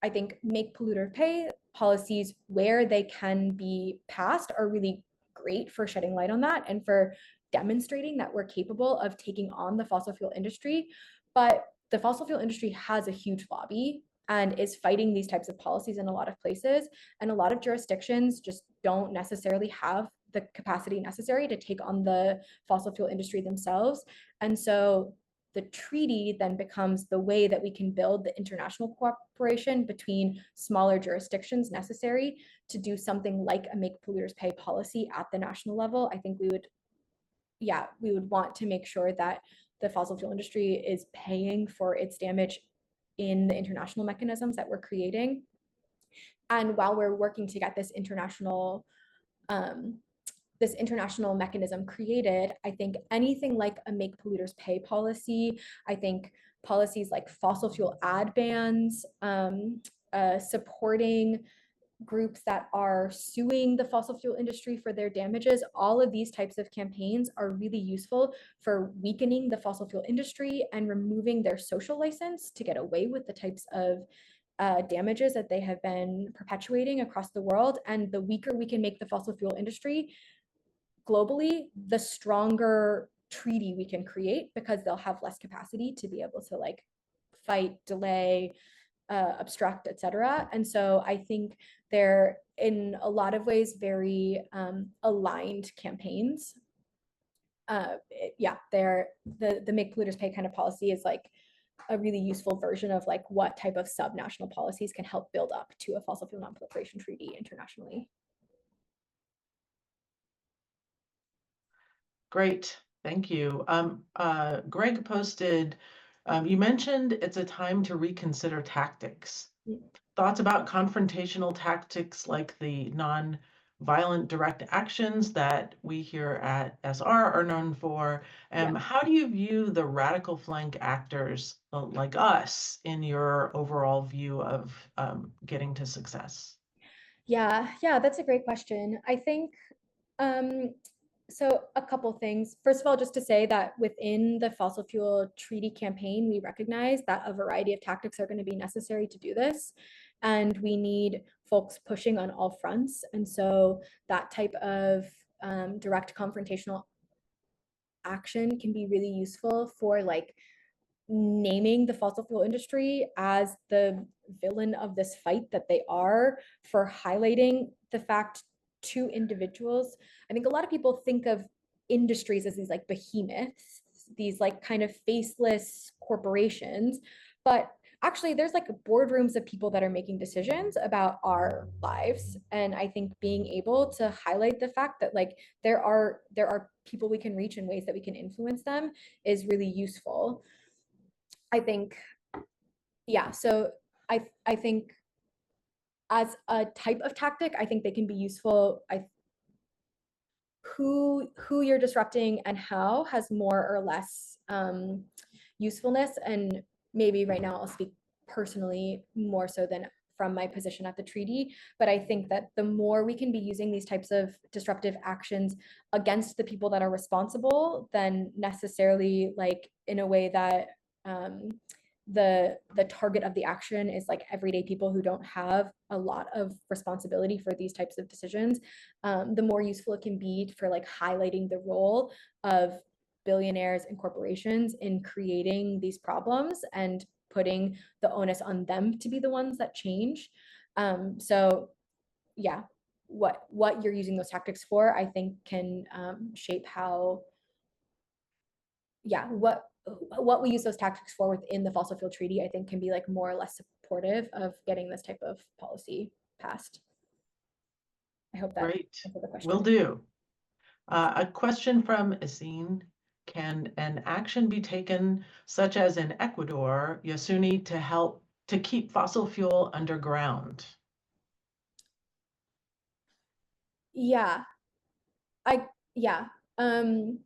I think make polluter pay policies where they can be passed are really great for shedding light on that and for demonstrating that we're capable of taking on the fossil fuel industry. But the fossil fuel industry has a huge lobby and is fighting these types of policies in a lot of places. And a lot of jurisdictions just don't necessarily have the capacity necessary to take on the fossil fuel industry themselves. And so the treaty then becomes the way that we can build the international cooperation between smaller jurisdictions necessary to do something like a make polluters pay policy at the national level. I think we would want to make sure that the fossil fuel industry is paying for its damage in the international mechanisms that we're creating. And while we're working to get this international mechanism created, I think anything like a make polluters pay policy, I think policies like fossil fuel ad bans, supporting groups that are suing the fossil fuel industry for their damages, all of these types of campaigns are really useful for weakening the fossil fuel industry and removing their social license to get away with the types of damages that they have been perpetuating across the world. And the weaker we can make the fossil fuel industry globally, the stronger treaty we can create, because they'll have less capacity to be able to like fight, delay, obstruct, etc. And so I think they're in a lot of ways very aligned campaigns. They're the make polluters pay kind of policy is like a really useful version of like what type of subnational policies can help build up to a fossil fuel non-proliferation treaty internationally. Great, thank you. Greg posted, you mentioned it's a time to reconsider tactics. Thoughts about confrontational tactics like the non-violent direct actions that we here at SR are known for. How do you view the radical flank actors like us in your overall view of getting to success? Yeah, that's a great question. I think so a couple things. First of all, just to say that within the fossil fuel treaty campaign, we recognize that a variety of tactics are going to be necessary to do this. And we need folks pushing on all fronts. And so that type of direct confrontational action can be really useful for like naming the fossil fuel industry as the villain of this fight that they are, for highlighting the fact to individuals. I think a lot of people think of industries as these like behemoths, these like kind of faceless corporations, but actually there's like boardrooms of people that are making decisions about our lives. And I think being able to highlight the fact that like there are people we can reach in ways that we can influence them is really useful. I think, so I think as a type of tactic, I think they can be useful. Who you're disrupting and how has more or less usefulness. And maybe right now I'll speak personally more so than from my position at the treaty. But I think that the more we can be using these types of disruptive actions against the people that are responsible, than necessarily like in a way that the target of the action is like everyday people who don't have a lot of responsibility for these types of decisions, the more useful it can be for like highlighting the role of billionaires and corporations in creating these problems and putting the onus on them to be the ones that change. So yeah, what you're using those tactics for, I think can shape how, what we use those tactics for within the fossil fuel treaty, I think can be like more or less supportive of getting this type of policy passed. I hope that Great, answered the question. will do. A question from Asin. can an action be taken, such as in Ecuador, Yasuni, to help to keep fossil fuel underground? Yeah, I yeah. Um,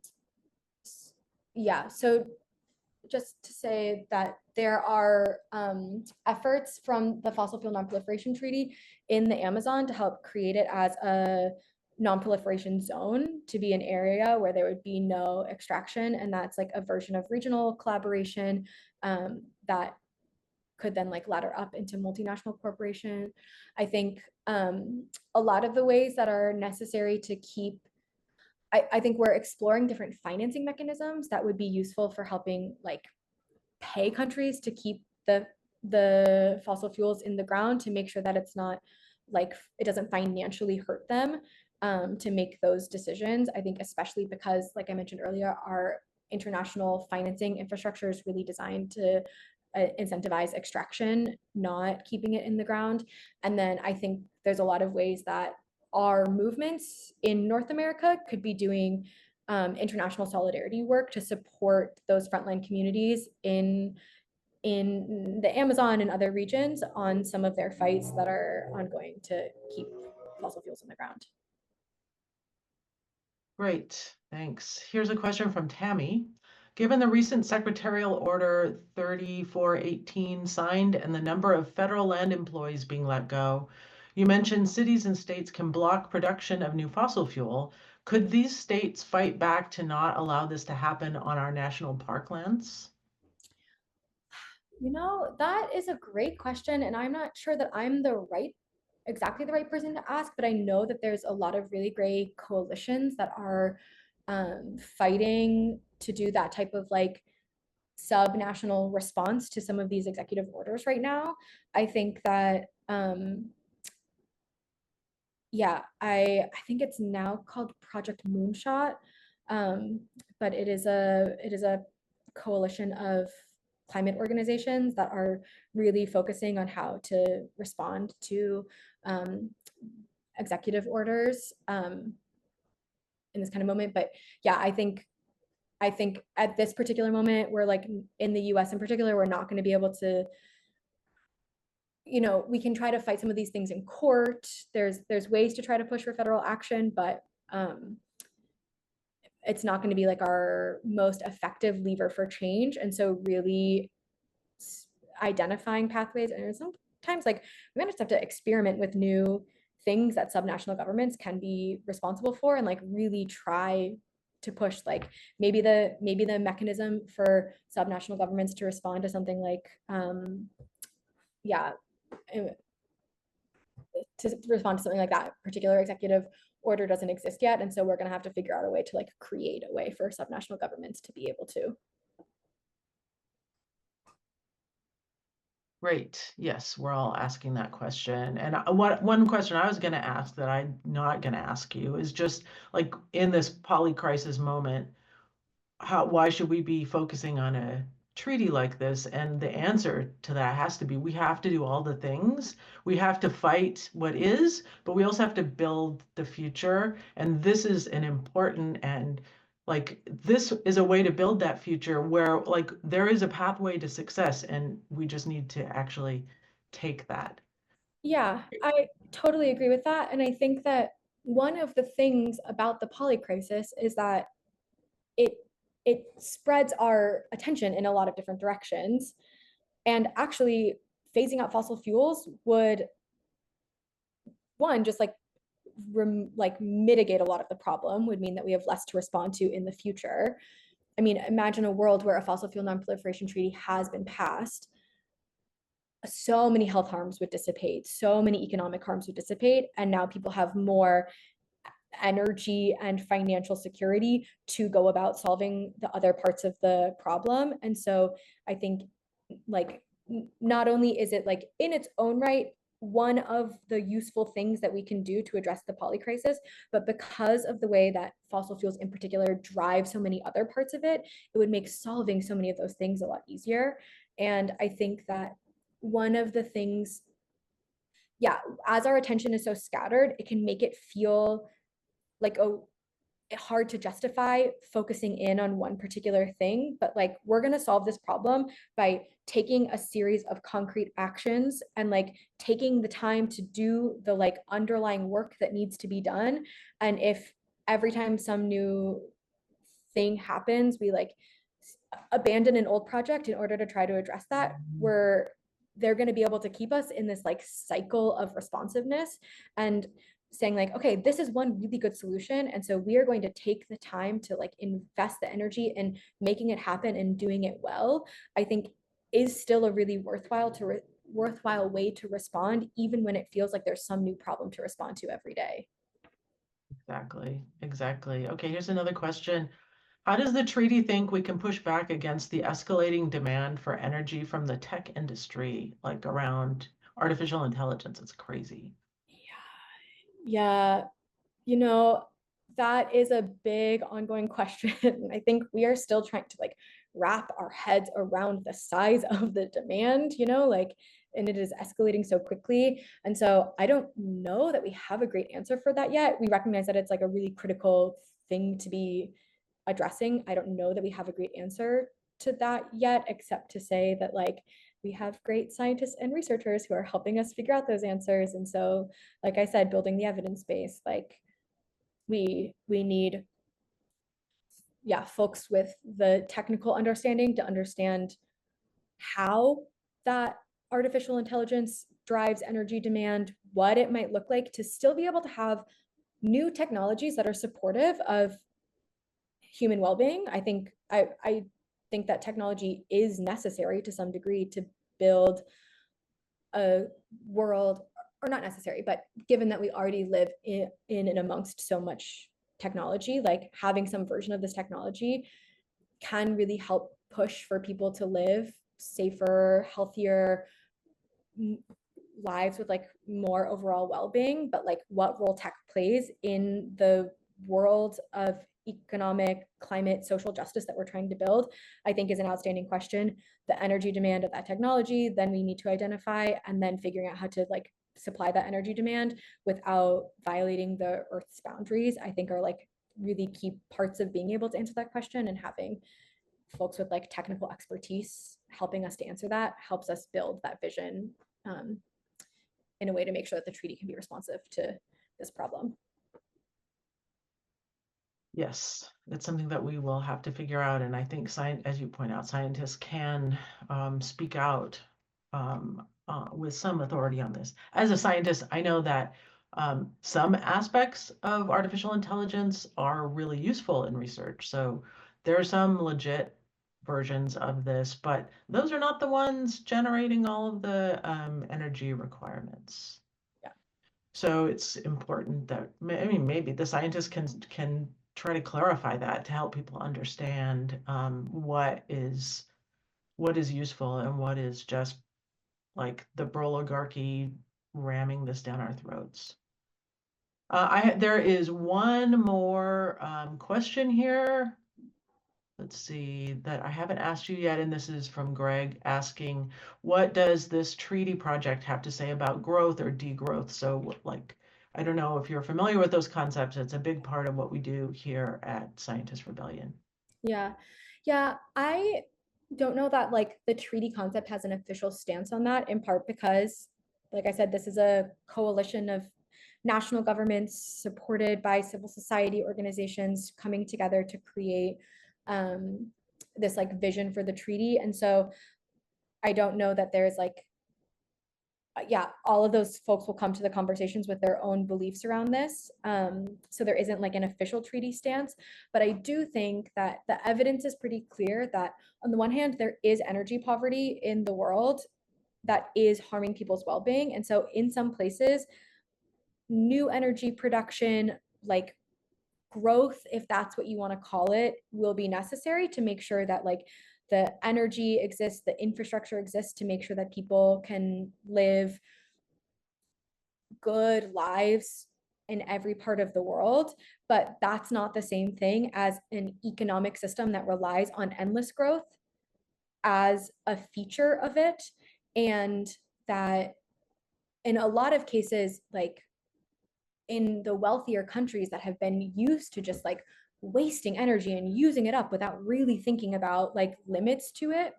yeah, so just to say that there are efforts from the Fossil Fuel Non-Proliferation Treaty in the Amazon to help create it as a non-proliferation zone, to be an area where there would be no extraction. And that's like a version of regional collaboration that could then like ladder up into multinational corporation. I think a lot of the ways that are necessary to keep I think we're exploring different financing mechanisms that would be useful for helping like pay countries to keep the fossil fuels in the ground, to make sure that it's not like it doesn't financially hurt them to make those decisions. I think especially because, like I mentioned earlier, our international financing infrastructure is really designed to incentivize extraction, not keeping it in the ground. And then I think there's a lot of ways that our movements in North America could be doing international solidarity work to support those frontline communities in the Amazon and other regions on some of their fights that are ongoing to keep fossil fuels in the ground. Great, thanks. Here's a question from Tammy. Given the recent Secretarial Order 3418 signed and the number of federal land employees being let go, you mentioned cities and states can block production of new fossil fuel. Could these states fight back to not allow this to happen on our national parklands? You know, that is a great question, and I'm not sure that I'm exactly the right person to ask, but I know that there's a lot of really great coalitions that are fighting to do that type of like sub-national response to some of these executive orders right now. I think that yeah, I think it's now called Project Moonshot, um, but it is a coalition of climate organizations that are really focusing on how to respond to um, executive orders in this kind of moment. But yeah, I think at this particular moment, we're like in the U.S. in particular, we're not going to be able to, we can try to fight some of these things in court. There's ways to try to push for federal action, but it's not going to be like our most effective lever for change. And so really identifying pathways, and sometimes like we just have to experiment with new things that subnational governments can be responsible for, and like really try to push like maybe the mechanism for subnational governments to respond to something like yeah to respond to something like that particular executive order doesn't exist yet. And so we're going to have to figure out a way to like create a way for subnational governments to be able to. Great. Yes, we're all asking that question. And one question I was going to ask that I'm not going to ask you is just like in this polycrisis moment, why should we be focusing on a treaty like this? And the answer to that has to be we have to do all the things. We have to fight what is, but we also have to build the future. And this is an important and like this is a way to build that future where like there is a pathway to success and we just need to actually take that. Yeah, I totally agree with that. And I think that one of the things about the polycrisis is that it it spreads our attention in a lot of different directions. And actually phasing out fossil fuels would one just like mitigate a lot of the problem, would mean that we have less to respond to in the future. I mean, imagine a world where a fossil fuel non-proliferation treaty has been passed. So many health harms would dissipate, so many economic harms would dissipate, and now people have more energy and financial security to go about solving the other parts of the problem. And so I think like not only is it like in its own right one of the useful things that we can do to address the polycrisis, but because of the way that fossil fuels in particular drive so many other parts of it, it would make solving so many of those things a lot easier. And I think that one of the things, yeah, as our attention is so scattered, it can make it feel like hard to justify focusing in on one particular thing, but like we're going to solve this problem by taking a series of concrete actions and like taking the time to do the like underlying work that needs to be done. And if every time some new thing happens, we like abandon an old project in order to try to address that, they're going to be able to keep us in this like cycle of responsiveness and saying like, okay, this is one really good solution, and so we are going to take the time to like invest the energy in making it happen and doing it well, I think is still a really worthwhile way to respond, even when it feels like there's some new problem to respond to every day. Exactly. Okay, here's another question. How does the treaty think we can push back against the escalating demand for energy from the tech industry, like around artificial intelligence? It's crazy. Yeah, that is a big ongoing question. I think we are still trying to like wrap our heads around the size of the demand, like, and it is escalating so quickly. And so I don't know that we have a great answer for that yet. We recognize that it's like a really critical thing to be addressing. I don't know that we have a great answer to that yet, except to say that like we have great scientists and researchers who are helping us figure out those answers. And so, like I said, building the evidence base, like we need folks with the technical understanding to understand how that artificial intelligence drives energy demand, what it might look like to still be able to have new technologies that are supportive of human well-being. I think that technology is necessary to some degree to build a world, or not necessary, but given that we already live in and amongst so much technology, like having some version of this technology can really help push for people to live safer, healthier lives with like more overall well-being. But like what role tech plays in the world of economic, climate, social justice that we're trying to build, I think is an outstanding question. The energy demand of that technology, then we need to identify, and then figuring out how to like supply that energy demand without violating the Earth's boundaries, I think are like really key parts of being able to answer that question. And having folks with like technical expertise helping us to answer that helps us build that vision in a way to make sure that the treaty can be responsive to this problem. Yes, it's something that we will have to figure out. And I think, as you point out, scientists can speak out with some authority on this. As a scientist, I know that some aspects of artificial intelligence are really useful in research. So there are some legit versions of this, but those are not the ones generating all of the energy requirements. Yeah. So it's important that, I mean, maybe the scientists can try to clarify that to help people understand what is useful and what is just like the oligarchy ramming this down our throats. There is one more question here. Let's see, that I haven't asked you yet, and this is from Greg asking, what does this treaty project have to say about growth or degrowth? So like, I don't know if you're familiar with those concepts. It's a big part of what we do here at Scientist Rebellion. Yeah. I don't know that like the treaty concept has an official stance on that, in part because, like I said, this is a coalition of national governments supported by civil society organizations coming together to create this like vision for the treaty. And so I don't know that there's like, all of those folks will come to the conversations with their own beliefs around this. So there isn't like an official treaty stance, but I do think that the evidence is pretty clear that on the one hand, there is energy poverty in the world that is harming people's well-being. And so in some places, new energy production, like growth, if that's what you want to call it, will be necessary to make sure that like the energy exists, the infrastructure exists to make sure that people can live good lives in every part of the world. But that's not the same thing as an economic system that relies on endless growth as a feature of it. And that in a lot of cases, like in the wealthier countries that have been used to just like wasting energy and using it up without really thinking about like limits to it,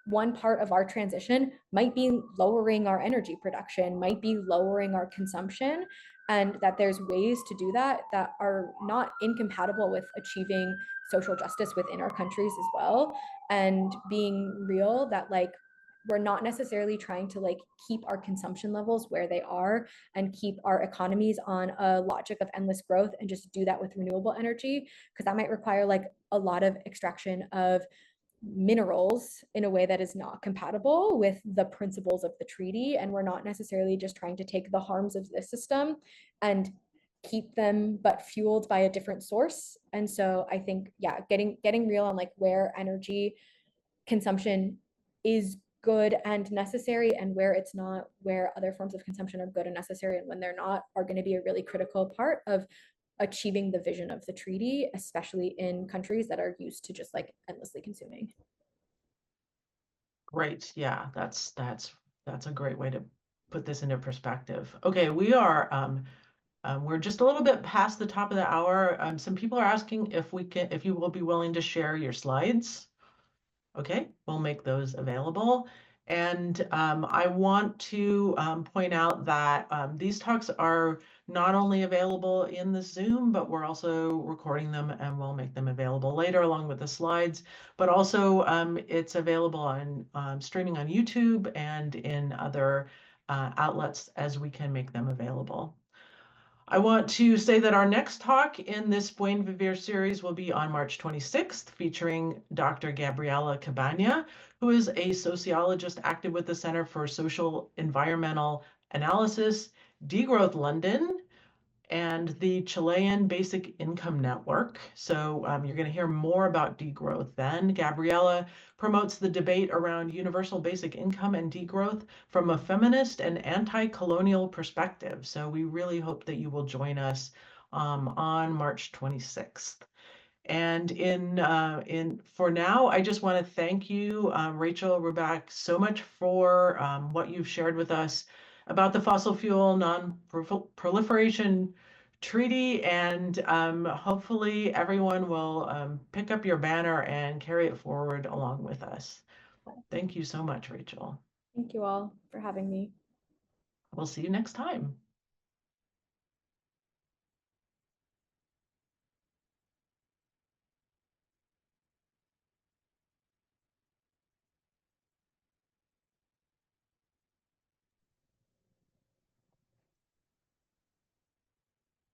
one part of our transition might be lowering our energy production, might be lowering our consumption, and that there's ways to do that that are not incompatible with achieving social justice within our countries as well, and being real that like we're not necessarily trying to like keep our consumption levels where they are and keep our economies on a logic of endless growth and just do that with renewable energy, because that might require like a lot of extraction of minerals in a way that is not compatible with the principles of the treaty. And we're not necessarily just trying to take the harms of this system and keep them but fueled by a different source. And so I think, yeah, getting real on like where energy consumption is good and necessary and where it's not, where other forms of consumption are good and necessary and when they're not, are going to be a really critical part of achieving the vision of the treaty, especially in countries that are used to just like endlessly consuming. Great. Yeah, that's a great way to put this into perspective. Okay, we're just a little bit past the top of the hour. Some people are asking if you will be willing to share your slides. Okay, we'll make those available. And I want to point out that these talks are not only available in the Zoom, but we're also recording them and we'll make them available later along with the slides. But also it's available on streaming on YouTube and in other outlets as we can make them available. I want to say that our next talk in this Buen Vivir series will be on March 26th, featuring Dr. Gabriela Cabana, who is a sociologist active with the Center for Social Environmental Analysis, Degrowth London, and the Chilean Basic Income Network. So you're going to hear more about degrowth then. Gabriela promotes the debate around universal basic income and degrowth from a feminist and anti-colonial perspective. So we really hope that you will join us on March 26th. And for now, I just want to thank you, Rachel Ruback, so much for what you've shared with us about the fossil fuel non-proliferation treaty. And hopefully everyone will pick up your banner and carry it forward along with us. Thank you so much, Rachel. Thank you all for having me. We'll see you next time.